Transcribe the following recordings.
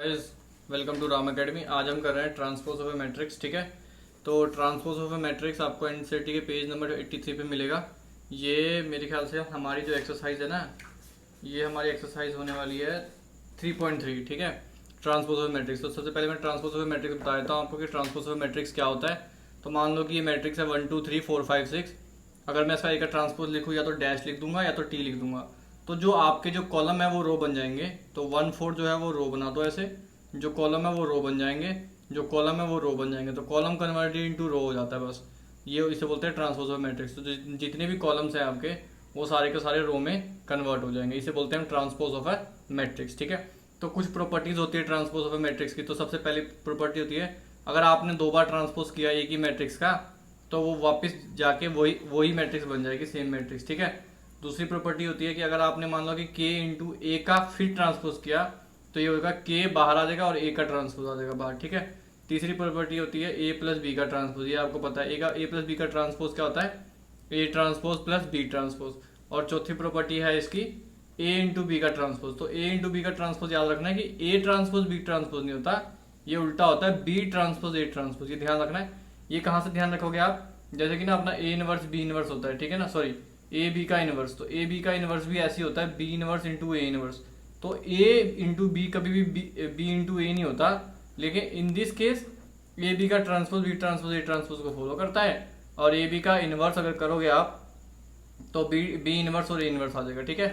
Guys, welcome to Ram Academy. आज हम कर रहे हैं ट्रांसपोज ऑफ ए मैट्रिक्स। ठीक है, तो ट्रांसपोज ऑफ ए मैट्रिक्स आपको एनसीईआरटी के पेज नंबर 83 पे मिलेगा। ये मेरे ख्याल से हमारी जो एक्सरसाइज है ना, ये हमारी एक्सरसाइज होने वाली है 3.3। ठीक है, ट्रांसपोज ऑफ ए मैट्रिक्स। तो सबसे पहले मैं ट्रांसपोज ऑफ ए मैट्रिक्स बता देता हूँ आपको कि ट्रांसपोज ऑफ ए मैट्रिक्स क्या होता है। तो मान लो कि ये मैट्रिक्स है 1 2 3 4 5 6। अगर मैं इसका एक ट्रांसपोज लिखूँ या तो डैश लिख दूंगा या तो टी लिख दूंगा, तो जो आपके जो कॉलम है वो रो बन जाएंगे। तो 1 4 जो है वो रो बना दो ऐसे, जो कॉलम है वो रो बन जाएंगे, जो कॉलम है वो रो बन जाएंगे। तो कॉलम कन्वर्टेड इनटू रो हो जाता है बस। ये इसे बोलते हैं ट्रांसपोज ऑफ मैट्रिक्स। तो जितने भी कॉलम्स हैं आपके वो सारे के सारे रो में कन्वर्ट हो जाएंगे। इसे बोलते हैं ट्रांसपोज ऑफ अ मैट्रिक्स। ठीक है, तो कुछ प्रॉपर्टीज होती है ट्रांसपोज ऑफ अ मैट्रिक्स की। तो सबसे पहली प्रॉपर्टी होती है, अगर आपने 2 बार ट्रांसपोज किया एक ही मैट्रिक्स का, तो वो वापस जाके वही वही मैट्रिक्स बन जाएगी, सेम मैट्रिक्स। ठीक है, दूसरी प्रॉपर्टी होती है कि अगर आपने मान लो कि k इंटू ए का फिर ट्रांसपोज किया, तो ये होगा k बाहर आ जाएगा और a का ट्रांसपोज आ जाएगा बाहर। ठीक है, तीसरी प्रॉपर्टी होती है a प्लस बी का ट्रांसपोज। ये आपको पता है a प्लस बी का ट्रांसपोज क्या होता है, a transpose plus B transpose. और चौथी प्रॉपर्टी है इसकी a इंटू बी का ट्रांसपोज। तो a इंटू बी का ट्रांसपोज याद रखना है कि a ट्रांसपोज बी ट्रांसपोज नहीं होता, ये उल्टा होता है b ट्रांसपोज a ट्रांसपोज। ये ध्यान रखना है। ये कहाँ से ध्यान रखोगे आप, जैसे कि ना अपना a इनवर्स b इनवर्स होता है। ठीक है ना, सॉरी ए बी का इनवर्स। तो ए बी का इनवर्स भी ऐसी होता है, B inverse into A inverse. तो ए इंटू बी कभी भी बी इंटू ए नहीं होता, लेकिन in this case A B का transpose B transpose A transpose को फॉलो करता है। और ए बी का इनवर्स अगर करोगे आप तो बी इनवर्स और ए इनवर्स आ जाएगा। ठीक है,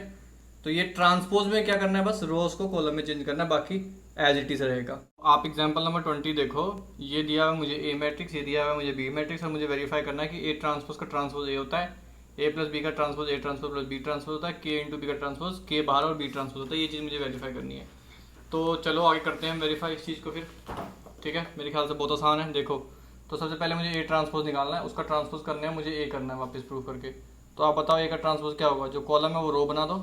तो ये ट्रांसपोज में क्या करना है, बस रोज को कॉलम में चेंज करना है, बाकी एज इट इज रहेगा। आप एग्जांपल नंबर 20 देखो। ये दिया हुआ मुझे ए मैट्रिक्स, ये दिया हुआ मुझे बी मैट्रिक्स, और मुझे वेरीफाई करना है कि ए ट्रांसपोज का ट्रांसपोज ए होता है, ए प्लस बी का transpose A transpose plus B transpose होता है, के इंटू बी का ट्रांसपोज के बाहर और बी ट्रांसपोज होता है। ये चीज़ मुझे वेरीफाई करनी है। तो चलो आगे करते हैं वेरीफाई इस चीज़ को फिर। ठीक है, मेरे ख्याल से बहुत आसान है। देखो, तो सबसे पहले मुझे ए ट्रांसपोज निकालना है, उसका ट्रांसपोज करना है, मुझे ए करना है वापस प्रूव करके। तो आप बताओ ए का ट्रांसपोज क्या होगा। जो कॉलम है वो रो बना दो,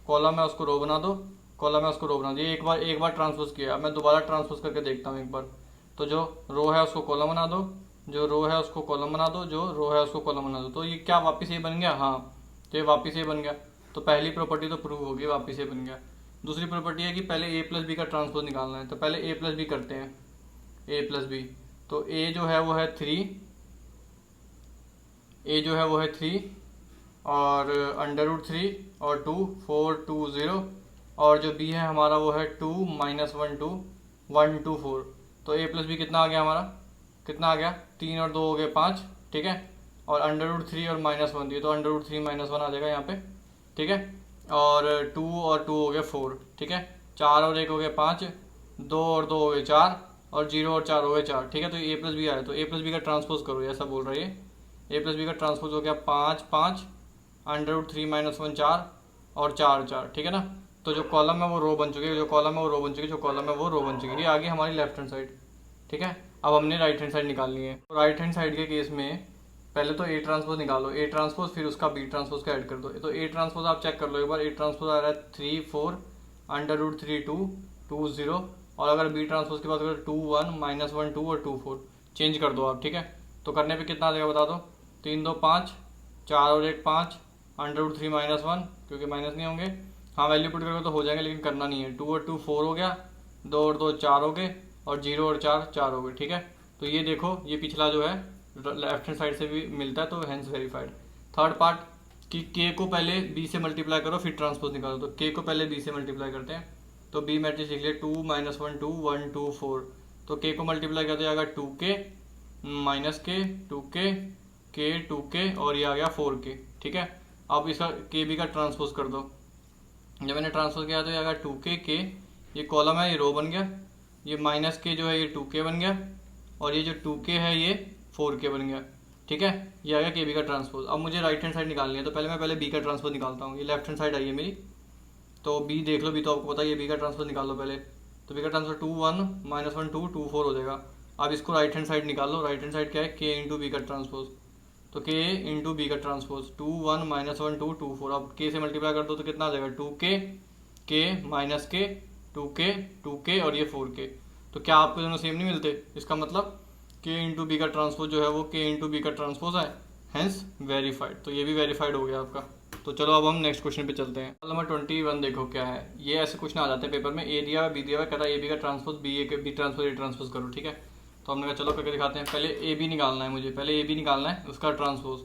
कॉलम है उसको रो बना दो, कॉलम है उसको रो बना दो। ये एक बार ट्रांसपोज किया, अब मैं दोबारा ट्रांसपोज करके देखता हूँ एक बार। तो जो रो है उसको कॉलम बना दो, जो रो है उसको कॉलम बना दो, जो रो है उसको कॉलम बना दो। तो ये क्या वापस ये बन गया, हाँ, तो ये वापस ये बन गया। तो पहली प्रॉपर्टी तो प्रूव होगी, वापस ये बन गया। दूसरी प्रॉपर्टी है कि पहले ए प्लस बी का ट्रांसपोज निकालना है। तो पहले ए प्लस बी करते हैं, ए प्लस बी। तो ए जो है वो है 3, ए जो है वो है 3 और √3 और 2 4 2 0, और जो बी है हमारा वो है 2 -1 2 1 2 4। तो ए प्लस बी कितना आ गया हमारा, कितना आ गया, 3 और 2 हो गए 5। ठीक है, और √3 और -1 दिए, तो √3 -1 आ जाएगा यहाँ पे। ठीक है, और 2 और 2 हो गए 4। ठीक है, 4 और 1 हो गए 5, 2 और 2 हो गए 4, और 0 और 4 हो गए 4। ठीक है, तो ए प्लस बी आया। तो ए प्लस बी का ट्रांसपोज करो, ऐसा बोल रहा है। ए प्लस बी का ट्रांसपोज हो गया 5 5, √3 -1 4 और 4 4। ठीक है ना, तो जो कॉलम है वो रो बन चुकी है, जो कॉलम है वो रो बन चुकी है, जो कॉलम है वो रो बन चुकी है। ये आगे हमारी लेफ्ट हैंड साइड। ठीक है, अब हमने राइट हैंड साइड निकालनी है। तो राइट हैंड साइड के केस में पहले तो ए ट्रांसपोज निकालो, ए ट्रांसपोज, फिर उसका बी ट्रांसपोज का ऐड कर दो। तो ए ट्रांसपोज आप चेक कर लो एक बार। ए ट्रांसपोज आ रहा है 3 4 √3 2 2 0, और अगर बी ट्रांसपोज की बात करें 2 1 -1 2 और 2 4। चेंज कर दो आप। ठीक है, तो करने पे कितना आ जाएगा बता दो। 3 2 5, 4 और 1 5, √3 -1, क्योंकि माइनस नहीं होंगे। हाँ, वैल्यू पुट करोगे तो हो जाएंगे, लेकिन करना नहीं है। 2 और 2 4 हो गया, 2 और 2 4 हो गए, और 0 और 4 4 हो गए। ठीक है, तो ये देखो, ये पिछला जो है लेफ्ट हैंड साइड से भी मिलता है, तो हैंस वेरीफाइड। थर्ड पार्ट कि के को पहले बी से मल्टीप्लाई करो फिर ट्रांसपोज निकालो। तो के को पहले बी से मल्टीप्लाई करते हैं। तो बी मैट्रिक्स लिख लिया 2 -1 2 1 2 4। तो के को मल्टीप्लाई करते जाएगा 2k -k 2k k 2k, और ये आ गया 4k। ठीक है, अब इसका के बी का ट्रांसपोज कर दो। जब मैंने ट्रांसपोज किया तो ये आ गया 2k k, ये कॉलम है, ये रो बन गया। ये -k जो है ये 2k बन गया, और ये जो 2k है ये 4k बन गया। ठीक है, ये आ गया के बी का ट्रांसपोज। अब मुझे राइट हैंड साइड निकालनी है, तो पहले बी का ट्रांसपोज निकालता हूँ। ये लेफ्ट हैंड साइड आई है मेरी, तो बी देख लो, बी तो आपको पता है, ये बी का ट्रांसपोज निकाल लो पहले। तो बी का ट्रांसपोज 2 1 -1 2 2 4 हो जाएगा। अब इसको राइट हैंड साइड निकाल लो। राइट हैंड साइड क्या है, के इंटू बी का ट्रांसपोज। तो के इंटू बी का ट्रांसपोज 2 1 -1 2 2 4। अब के से मल्टीप्लाई कर दो तो कितना आ जाएगा, 2k k -k 2k 2k और ये 4k। तो क्या आपको दोनों सेम नहीं मिलते, इसका मतलब के इंटू बी का ट्रांसपोज जो है वो के इंटू बी का ट्रांसपोज है, हैंस वेरीफाइड। तो ये भी वेरीफाइड हो गया आपका। तो चलो अब हम नेक्स्ट क्वेश्चन पे चलते हैं। नंबर 21 देखो क्या है। ये ऐसे क्वेश्चन आ जाते हैं पेपर में, ए दिया हुआ बी दिया हुआ, कहता है ए बी का transpose B A B transpose A transpose करो, ठीक है। तो हमने कहा चलो करके दिखाते हैं। पहले ए बी निकालना है मुझे, पहले ए बी निकालना है उसका ट्रांसपोज।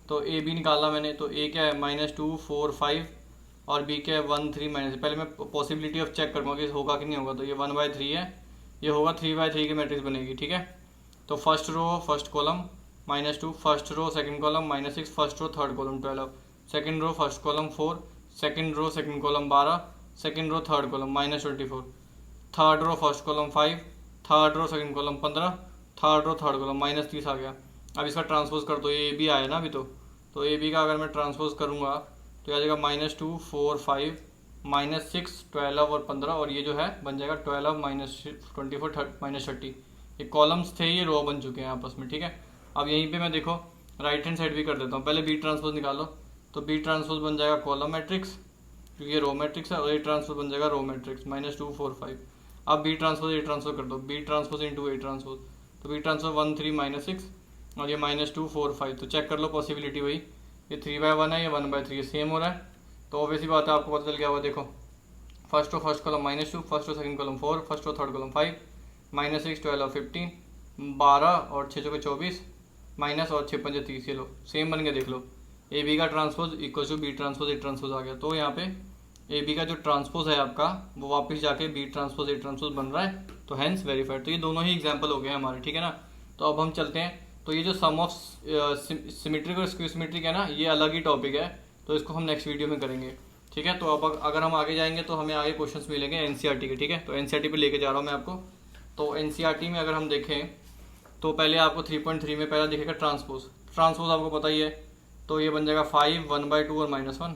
तो ए बी निकालना मैंने, तो ए क्या है -2 4 5 और बी क्या है 1 3 -। पहले मैं पॉसिबिलिटी ऑफ चेक करूँगा कि होगा कि नहीं होगा। तो ये 1/3 है, ये होगा 3/3 की मैट्रिक्स बनेगी, ठीक है। तो first row first column -2, first row second column -6, first row third column 12, second row first column 4, second row second column 12, second row third column -24, third row first column 5, third row second column 15, third row third column -30 आ गया। अब इसका transpose कर दो, ये भी आया ना अभी। तो ए बी का अगर मैं ट्रांसपोज करूँगा तो आ जाएगा -2 4 5 -6 12 और 15, और ये जो है बन जाएगा 12 -24 -30। ये कॉलम्स थे, ये रो बन चुके हैं आपस में, ठीक है। अब यहीं पे मैं देखो राइट हैंड साइड भी कर देता हूँ। पहले बी ट्रांसपोज निकालो, तो बी ट्रांसपोज बन जाएगा कॉलम मैट्रिक्स, क्योंकि ये रो मैट्रिक्स है, और ए ट्रांसपोज बन जाएगा रो मैट्रिक्स -2 4 5। अब बी ट्रांसपोज ए ट्रांसपोज कर दो, B transpose into A transpose, तो बी ट्रांसपोज 1 3 -6 और ये -2 4 5। तो चेक कर लो पॉसिबिलिटी वही, ये 3/1 है, ये 1/3 सेम हो रहा है। तो ऑब्वियसली बात है, आपको पता चल गया होगा। देखो first row first column -2, first row second column 4, first row third column 5, -6 12 15 12 और 6 24 माइनस और 6 5 30। ये लो सेम बन के देख लो, ए बी का transpose equal to B transpose A transpose आ गया। तो यहाँ पे ए बी का जो ट्रांसपोज है आपका वो वापस जाके बी ट्रांसपोज ए ट्रांसपोज बन रहा है, तो हैंस वेरीफाइड। तो ये दोनों ही एग्जाम्पल हो गए हमारे, ठीक है ना। तो अब हम चलते हैं। तो ये जो सम ऑफ सिमेट्रिक और स्क्यू सिमेट्रिक है ना, ये अलग ही टॉपिक है, तो इसको हम नेक्स्ट वीडियो में करेंगे, ठीक है। तो अब अगर हम आगे जाएंगे तो हमें आगे क्वेश्चंस मिलेंगे एनसीईआरटी के, ठीक है। तो एनसीईआरटी पे लेके जा रहा हूँ मैं आपको। तो एनसीईआरटी में अगर हम देखें तो पहले आपको 3.3 में पहला दिखेगा ट्रांसपोज। ट्रांसपोज आपको पता ही है, तो ये बन जाएगा 5 1/2 और -1।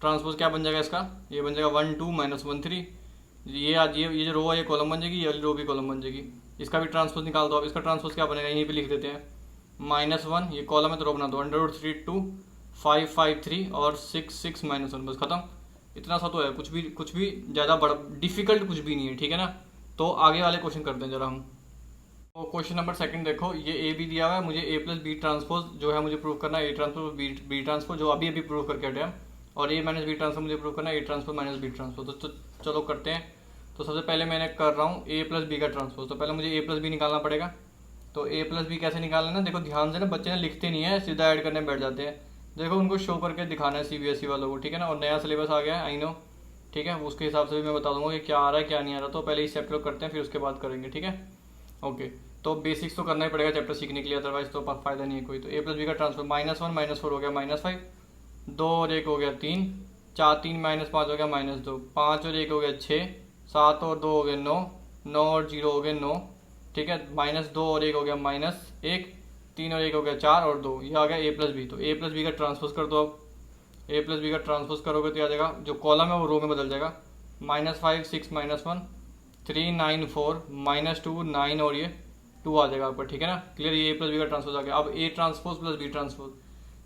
ट्रांसपोज क्या बन जाएगा इसका, ये बन जाएगा 1 2 -1 3। ये आज ये जो रो है ये कॉलम बन जाएगी, ये रो भी कॉलम बन जाएगी। इसका भी ट्रांसपोज निकाल दो। अब इसका ट्रांसपोज क्या बनेगा, यहीं पे लिख देते हैं -1, ये कॉलम है तो रो बना दो, √3 2 5 5 3 और 6 6 -1, बस खत्म। इतना सा तो है, कुछ भी ज़्यादा बड़ा डिफिकल्ट कुछ भी नहीं है, ठीक है ना। तो आगे वाले क्वेश्चन करते हैं जरा हम। तो क्वेश्चन नंबर सेकंड देखो, ये ए बी दिया हुआ है, मुझे ए प्लस बी ट्रांसपोज जो है मुझे प्रूव करना है, ए ट्रांसपोज बी ट्रांसपोज जो अभी प्रूव करके हटे हम, और ए माइनस बी ट्रांसपोज मुझे प्रूव करना है, A transpose minus B transpose. तो चलो करते हैं। तो सबसे पहले मैंने कर रहा हूँ ए प्लस बी का ट्रांसपोज। तो पहले मुझे ए प्लस बी निकालना पड़ेगा। तो ए प्लस बी कैसे निकालना है ना, देखो ध्यान से ना, बच्चे ना लिखते नहीं है, सीधा ऐड करने बैठ जाते हैं। देखो उनको शो करके दिखाना है सीबीएसई वालों को, ठीक है ना। और नया सिलेबस आ गया है, आई नो, ठीक है। उसके हिसाब से भी मैं बता दूंगा कि क्या आ रहा है क्या नहीं आ रहा। तो पहले इस चैप्टर को करते हैं, फिर उसके बाद करेंगे, ठीक है। ओके, तो बेसिक्स तो करना ही पड़ेगा चैप्टर सीखने के लिए, अदरवाइज तो फायदा नहीं है कोई। तो ए प्लस बी का ट्रांसफर -1 -4 हो गया -5, 2 और 1 हो गया 3, 4 3 -5 हो गया -2, 5 और 1 हो गया 6, 7 और 2 हो गए 9, 9 और 0 हो गए 9, ठीक है। -2 और 1 हो गया -1, 3 और 1 हो गया 4 और 2, ये आ गया ए प्लस बी। तो ए प्लस बी का ट्रांसपोज कर दो। अब ए प्लस बी का ट्रांसपोज करोगे तो आ जाएगा, जो कॉलम है वो रो में बदल जाएगा, -5 6 -1 3 9 4 -2 9 और ये 2 आ जाएगा आपका, ठीक है ना। क्लियर, ये ए प्लस बी का ट्रांसपोज आ गया। अब A transpose plus B transpose,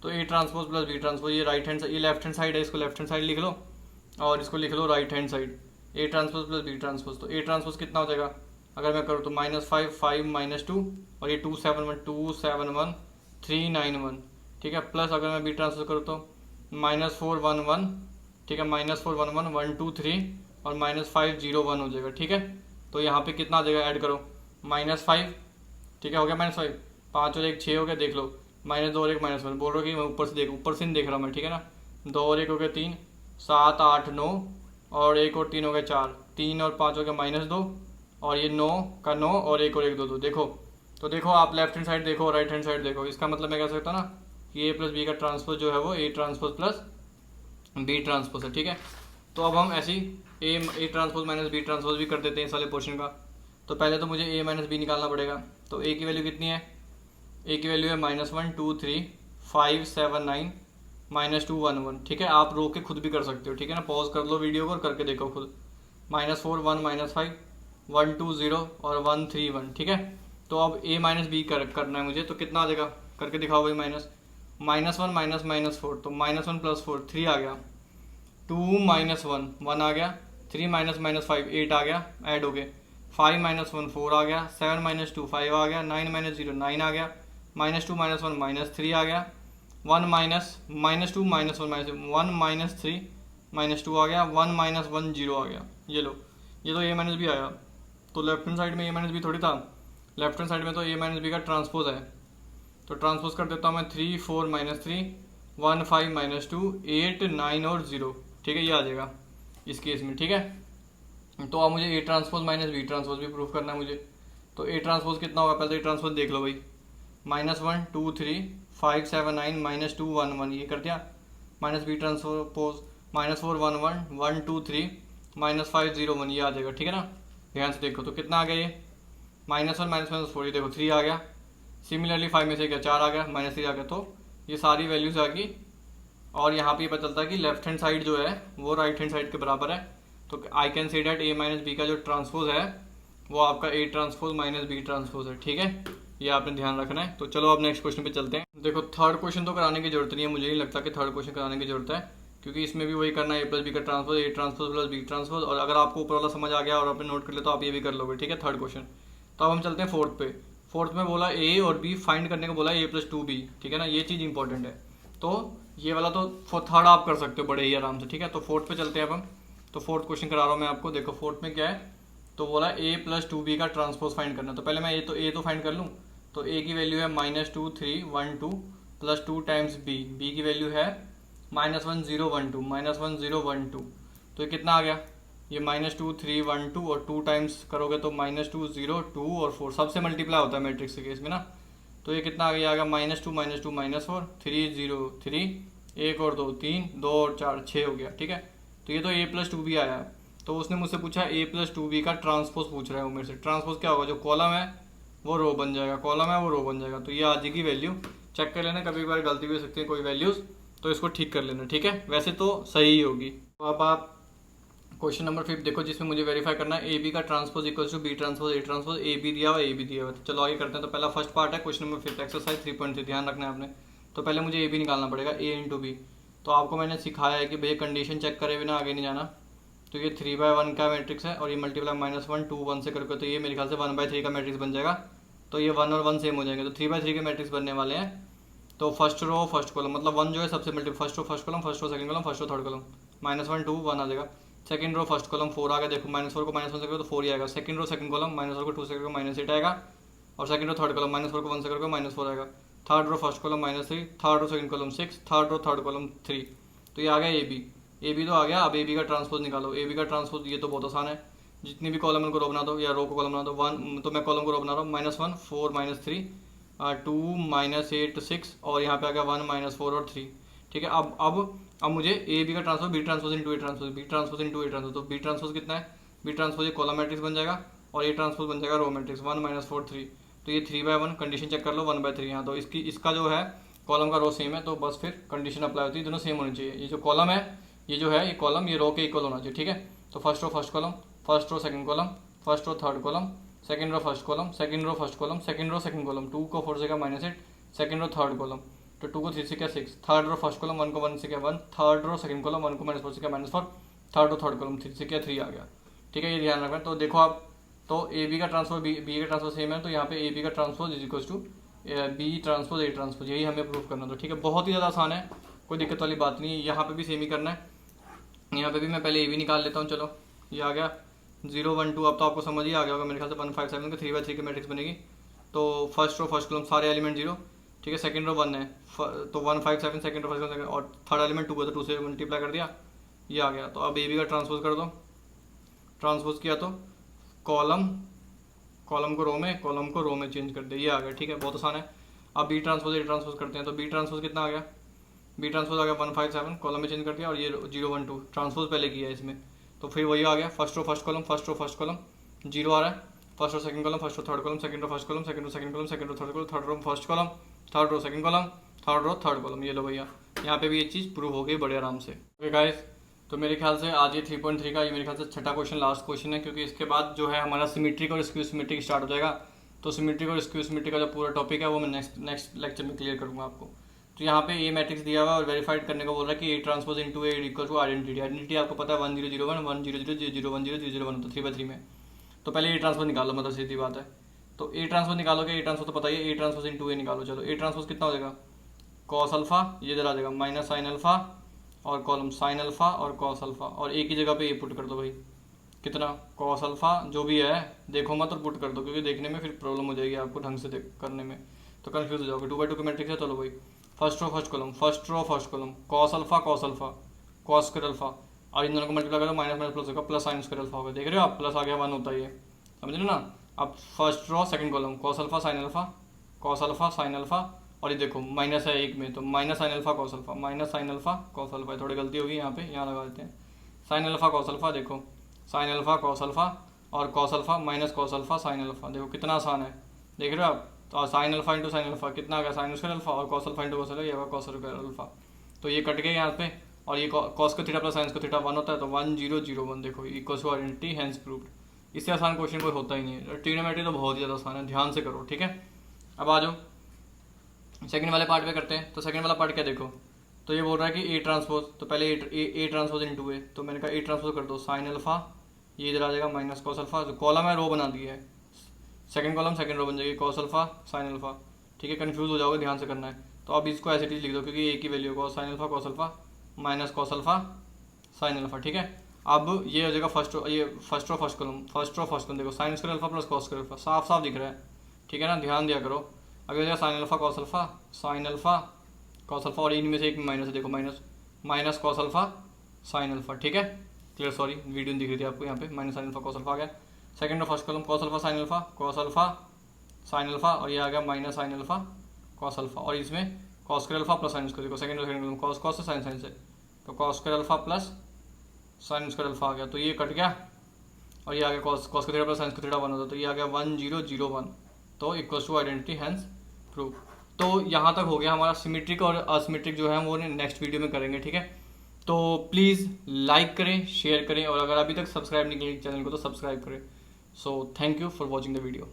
तो A transpose plus B transpose, ये राइट हैंड, ये लेफ्ट हैंड साइड है, इसको लेफ्ट हैंड साइड लिख लो और इसको लिख लो right hand side. A transpose plus B transpose, तो ए ट्रांसपोज कितना हो जाएगा अगर मैं करूँ तो -5 5 -2 और ये 2 7 1 2 7 1 3 9 1, ठीक है। प्लस अगर मैं बी ट्रांसपोज करूँ तो -4 1 1, ठीक है, -4 1 1 1 2 3 और -5 0 1 हो जाएगा, ठीक है। तो यहाँ पे कितना आ जाएगा, ऐड करो, -5, ठीक है, हो गया -5, 5 और 1 6 हो गया, देख लो, -2 और 1 -1, बोल रहा हूँ कि मैं ऊपर से नहीं देख रहा मैं, ठीक है ना। 2 और 1 हो गया 3, 7 8 9 और 1 और 3 हो गया 4, 3 और 5 हो गया -2 और ये 9 का 9 और 1 और 1 2 देखो। तो देखो आप लेफ्ट हैंड साइड देखो, राइट हैंड साइड देखो, इसका मतलब मैं कह सकता हूँ ना कि ए प्लस बी का ट्रांसपोज जो है वो A transpose plus B transpose है, ठीक है। तो अब हम ऐसी A transpose minus B transpose भी कर देते हैं इस वाले पोर्शन का। तो पहले तो मुझे ए माइनस बी निकालना पड़ेगा। तो ए की वैल्यू कितनी है, ए की वैल्यू है -1 2 3 5 7 9 -2 1 1, ठीक है। आप रोक के खुद भी कर सकते हो, ठीक है ना, पॉज कर लो वीडियो को और करके देखो खुद। -4 1 -5 1 2 0 और 1 3 1, ठीक है। तो अब a माइनस बी करना है मुझे, तो कितना आ जाएगा करके दिखाओ भाई। -1 -4, तो -1 + 4 3 आ गया, 2 -1 1 आ गया, 3 -5 8 आ गया, ऐड हो गए, 5 -1 4 आ गया, 7 -2 5 आ गया, 9 -0 9 आ गया, -2 -1 -3 आ गया, 1 minus minus 2 minus 1 minus 1 minus 3 minus 2 आ गया, 1 माइनस 1 0 आ गया। ये लो, ये तो ए माइनस बी आया। तो लेफ्ट हैंड साइड में ए माइनस बी थोड़ी था, लेफ्ट हैंड साइड में तो ए माइनस बी का ट्रांसपोज है। तो ट्रांसपोज कर देता हूँ मैं 3 4 माइनस 3 1 5 माइनस 2 8 9 और 0। ठीक है, ये आ जाएगा इस केस में। ठीक है, तो अब मुझे A transpose minus B transpose भी प्रूफ करना है मुझे। तो ए ट्रांसपोज कितना होगा, पहले तो ए ट्रांसपोज देख लो भाई। -1 2 3 5 7 9 -2 1 1, ये कर दिया। माइनस बी ट्रांसपोज -4 1 1 1 2 3 -5 0 1, ये आ जाएगा। ठीक है ना, ध्यान से देखो तो कितना आ गया ये, -1 -4, ये देखो 3 आ गया। सिमिलरली 5 में से क्या 4 आ गया, -3 आ गया। तो ये सारी वैल्यूज आ गई। और यहाँ पे ये पता चलता है कि लेफ्ट हैंड साइड जो है वो राइट हैंड साइड के बराबर है। तो I can say that A minus B का जो ट्रांसपोज है वो आपका A transpose minus B transpose है। ठीक है, ये आपने ध्यान रखना है। तो चलो अब नेक्स्ट क्वेश्चन पे चलते हैं। देखो थर्ड क्वेश्चन तो कराने की जरूरत नहीं है, मुझे नहीं लगता कि थर्ड क्वेश्चन कराने की जरूरत है, क्योंकि इसमें भी वही करना है, ए प्लस बी का transpose, A transpose plus B transpose. और अगर आपको ऊपर वाला समझ आ गया और आपने नोट कर लिया तो आप ये भी कर लोगे। ठीक है, थर्ड क्वेश्चन। तो अब हम चलते हैं फोर्थ पे। फोर्थ में बोला ए और बी फाइंड करने को बोला, a+2b। ठीक है ना, ये चीज़ इंपॉर्टेंट है। तो ये वाला तो थर्ड आप कर सकते हो बड़े ही आराम से। ठीक है, तो फोर्थ पे चलते हैं अब हम। तो फोर्थ क्वेश्चन करा रहा हूँ मैं आपको। देखो फोर्थ में क्या है, तो बोला a+2b का ट्रांसपोज फाइंड करना। तो पहले मैं ए तो फाइंड कर लूँ। तो a की वैल्यू है -2 3 1 2 प्लस 2 टाइम्स b की वैल्यू है -1 0 1 2 -1 0 1 2। तो ये कितना आ गया, ये -2 3 1 2 और 2 टाइम्स करोगे तो -2 0 2 और 4 सबसे मल्टीप्लाई होता है मैट्रिक्स के केस में ना। तो ये कितना आ गया, -2 -2 -4 3 0 3 1 और 2 3 2 और 4 6 हो गया। ठीक है, तो ये तो a+2b आया है। तो उसने मुझसे पूछा a+2b का ट्रांसपोज पूछ रहा है वो मेरे से। ट्रांसपोज क्या होगा, जो कॉलम है वो रो बन जाएगा, कॉलम है वो रो बन जाएगा। तो ये आ जाएगी वैल्यू, चेक कर लेना, कभी कभार गलती भी हो सकती है कोई वैल्यूज, तो इसको ठीक कर लेना। ठीक है, वैसे तो सही ही होगी। तो अब आप क्वेश्चन नंबर 5 देखो, जिसमें मुझे वेरीफाई करना है ए बी का transpose equals to B transpose A transpose. A B दिया हुआ, ए बी दिया हुआ। तो चलो आगे करते हैं। तो पहला फर्स्ट पार्ट है क्वेश्चन नंबर 5 एक्सरसाइज 3.3, ध्यान रखना है आपने। तो पहले मुझे ए बी निकालना पड़ेगा, ए इंटू बी। तो आपको मैंने सिखाया है कि भैया कंडीशन चेक करे बिना आगे नहीं जाना। तो ये 3/1 का मैट्रिक्स है और ये मल्टीप्लाई -1 2 1 से करके, तो ये मेरे ख्याल से 1/3 का मैट्रिक्स बन जाएगा। तो ये 1 और 1 सेम हो जाएंगे, तो 3/3 के मैट्रिक्स बनने वाले हैं। तो फर्स्ट रो फर्स्ट कॉलम, मतलब 1 जो है सबसे multiply, first row first column, first row second column, first row third column, -1 2 1 आ जाएगा। सेकंड रो फर्स्ट कॉलम 4 आ गया, देखो -4 को -1 से करो तो 4 ही आएगा। सेकंड रो सेकंड कॉलम -4 को 2 से करो -8 आएगा। और सेकंड रो थर्ड कॉलम -4 को 1 से करो -4 आएगा। Third row first column -3, third row second column 6, third row third column 3। तो ये आ गया ए बी तो आ गया। अब ए बी का ट्रांसपोज निकालो। ए बी का ट्रांसपोज ये तो बहुत आसान है, जितनी भी कॉलम उनको रो बना दो या रो को कॉलम बना दो। 1 तो मैं कॉलम को रो बना रहा हूँ, -1 4 -3 2 -8 6 और यहाँ पे आ गया 1 -4 और 3। ठीक है, अब मुझे ए बी का transpose B transpose into A transpose, B transpose into A transpose. तो बी ट्रांसपोज कितना है, बी ट्रांसपोज ये कॉलम मैट्रिक्स बन जाएगा और ए ट्रांसपोज बन जाएगा रो मैट्रिक्स 1 -4 3। तो ये 3/1 कंडीशन चेक कर लो, 1/3 यहाँ। तो इसका जो है कॉलम का रो सेम है, तो बस फिर कंडीशन अप्लाई होती है, दोनों सेम होनी चाहिए। ये जो कॉलम है, ये जो है ये कॉलम, ये रो के इक्वल होना चाहिए। ठीक है, तो first row first column, first row second column, first row third column, second row first column, second row first column, second row second column. 2 को 4 से क्या -8, सेकंड रो थर्ड कॉलम। तो 2 को 3 से क्या 6, थर्ड रो फर्स्ट कॉलम 1 को 1 से क्या 1, थर्ड रो सेकंड कॉलम 1 को -4 से क्या -4, थर्ड रो थर्ड कॉलम 3 से क्या 3 आ गया। ठीक है, ये ध्यान रखना। तो देखो आप, तो ए बी का ट्रांसपोज बी का ट्रांसपोज सेम है, तो यहाँ पे ए बी का transpose is equal to B transpose A transpose, यही हमें प्रूफ करना। तो ठीक है, बहुत ही ज़्यादा आसान है, कोई दिक्कत वाली बात नहीं है। यहाँ पे भी सेम ही करना है, यहाँ पे भी मैं पहले ए बी निकाल लेता हूँ। चलो ये आ गया 0 1 2। अब तो आपको समझ ही आ गया होगा मेरे ख्याल से 1 5 7 का 3/3 की मैट्रिक्स बनेगी। तो फर्स्ट रो फर्स्ट कॉलम सारे एलिमेंट 0। ठीक है, सेकंड रो 1 है, तो 1 5 7 सेकंड रो फर्स्ट कॉलम, और थर्ड एलिमेंट 2 है तो 2 से मल्टीप्लाई कर दिया, ये आ गया। तो अब ए बी का ट्रांसपोज कर दो। ट्रांसपोज किया तो कॉलम को रो में, कॉलम को रो में चेंज कर दे, ये आ गया। ठीक है, बहुत आसान है। अब बी ट्रांसपोज ए ट्रांसपोज करते हैं। तो बी ट्रांसपोज कितना आ गया, बी ट्रांसपोज आ गया 1 5 7, कॉलम में चेंज कर दिया, और ये 0 1 2 ट्रांसपोज पहले किया है इसमें। तो फिर वही आ गया, first row first column, first row first column 0 आ रहा है, first row second column, first row third column, second row first column, second row second column, second row third column, third row first column, third row second column, third row third column. ये लो भैया, यहाँ पे भी ये चीज़ prove हो गई बड़े आराम से। ओके गाइस, तो मेरे ख्याल से आज ये 3.3 का ये मेरे ख्याल से छठा क्वेश्चन लास्ट क्वेश्चन है, क्योंकि इसके बाद जो है हमारा सिमेट्रिक और स्क्यू सिमेट्रिक स्टार्ट हो जाएगा। तो सिमेट्रिक और स्क्यू सिमेट्रिक का जो पूरा टॉपिक है वो मैं नेक्स्ट लेक्चर में क्लियर करूँगा आपको। तो यहाँ पे ए मैट्रिक्स दिया हुआ है और वेरीफाइड करने को बोल रहा है कि A transpose into A equal to identity. Identity आपको पता है 1 0 0 1 1 0 0 0 1 0 0 0 1, तो 3/3 में। तो पहले ए ट्रांसपोज निकालो, मतलब सीधी बात है। तो ए ट्रांसपोज निकालोगे, ए ट्रांसपोज तो पता ही है, ए ट्रांसपोज इंटू ए निकालो। चलो ए ट्रांसपोज कितना हो जाएगा, कॉस अल्फा, ये इधर आ जाएगा माइनस साइन अल्फा, और कॉलम साइन अल्फा और कॉस अल्फा, और एक ही जगह पे ये पुट कर दो भाई, कितना कॉस अल्फा जो भी है, देखो मत और पुट कर दो, क्योंकि देखने में फिर प्रॉब्लम हो जाएगी आपको ढंग से करने में, तो कंफ्यूज हो जाओगे। 2 बाई 2 की मैट्रिक्स है, चलो भाई first row first column, first row first column, cos alpha cos square alpha, और इन दोनों को मल्टीप्लाई करो, माइनस माइनस प्लस होगा, प्लस साइन स्क्वायर अल्फा होगा, देख रहे हो आप, प्लस आ गया 1 होता है ये, समझ लो ना। अब first row second column, cos alpha sine alpha, cos alpha sine alpha, और ये देखो माइनस है एक में, तो minus sine alpha cos alpha, minus sine alpha cos alpha, थोड़ी गलती होगी यहाँ पे, यहाँ लगा देते हैं, साइन अल्फा कॉस अल्फा, देखो साइन अल्फा कॉस अल्फा, और cos alpha minus cos alpha sine alpha, देखो कितना आसान है, देख रहे हो आप। तो sine alpha into sine alpha कितना आ गया, साइन स्क्वायर अल्फा, और cos alpha into cos alpha, ये होगा कॉस स्क्वायर अल्फा, तो ये कट गए यहाँ पे, और ये कॉस का थीटा प्लस साइन का थीटा 1 होता है, तो 1 0 0 1, देखो equals to identity hence proved. इससे आसान क्वेश्चन कोई होता ही नहीं है, ट्रिग्नोमेट्री तो बहुत ही ज़्यादा आसान है, ध्यान से करो, ठीक है। अब आ जाओ सेकंड वाले पार्ट पे करते हैं। तो सेकंड वाला पार्ट क्या, देखो तो ये बोल रहा है कि ए ट्रांसपोज, तो पहले ए ट्रांसपोज इनटू ए, तो मैंने कहा ए ट्रांसपोज कर दो, साइन अल्फा, ये इधर आ जाएगा माइनस कॉस अल्फा, जो कॉलम है रो बना दिया है, सेकंड कॉलम सेकंड रो बन जाएगी, कॉस अल्फा साइन अल्फा, ठीक है, कंफ्यूज हो जाओगे, ध्यान से करना है। तो अब इसको ऐसे लिख दो, क्योंकि ए की value cos sine alpha cos alpha minus cos alpha sine alpha, ठीक है। अब ये हो जाएगा फर्स्ट रो, ये first row first column, first row first column, देखो sine square alpha plus cos square alpha, साफ साफ दिख रहा है, ठीक है ना, ध्यान दिया करो। अब ये हो जाएगा sign alpha cos alpha sine alpha cos alpha, और इनमें से एक माइनस है, देखो minus cos alpha sine alpha, ठीक है, क्लियर, सॉरी वीडियो दिख रही थी आपको, यहाँ पे minus sine alpha cos alpha आ गया। Second row first column, cos alpha sine alpha, और ये आ गया minus sine alpha cos alpha, और इसमें cos square alpha plus sine square, देखो सेकंड कॉलम कॉस कॉस से साइन से, तो cos square alpha plus sine square alpha आ गया, तो ये कट गया, और ये आ गया कॉस का थीटा प्लस साइन का थीटा 1 होता है, तो ये आ गया 1 0 0 1, तो equals to identity hence prove. तो यहाँ तक हो गया हमारा, सिमेट्रिक और असिमेट्रिक जो है वो नेक्स्ट वीडियो में करेंगे, ठीक है। तो प्लीज़ लाइक करें, शेयर करें, और अगर अभी तक सब्सक्राइब नहीं किया चैनल को तो सब्सक्राइब करें। So thank you for watching the video.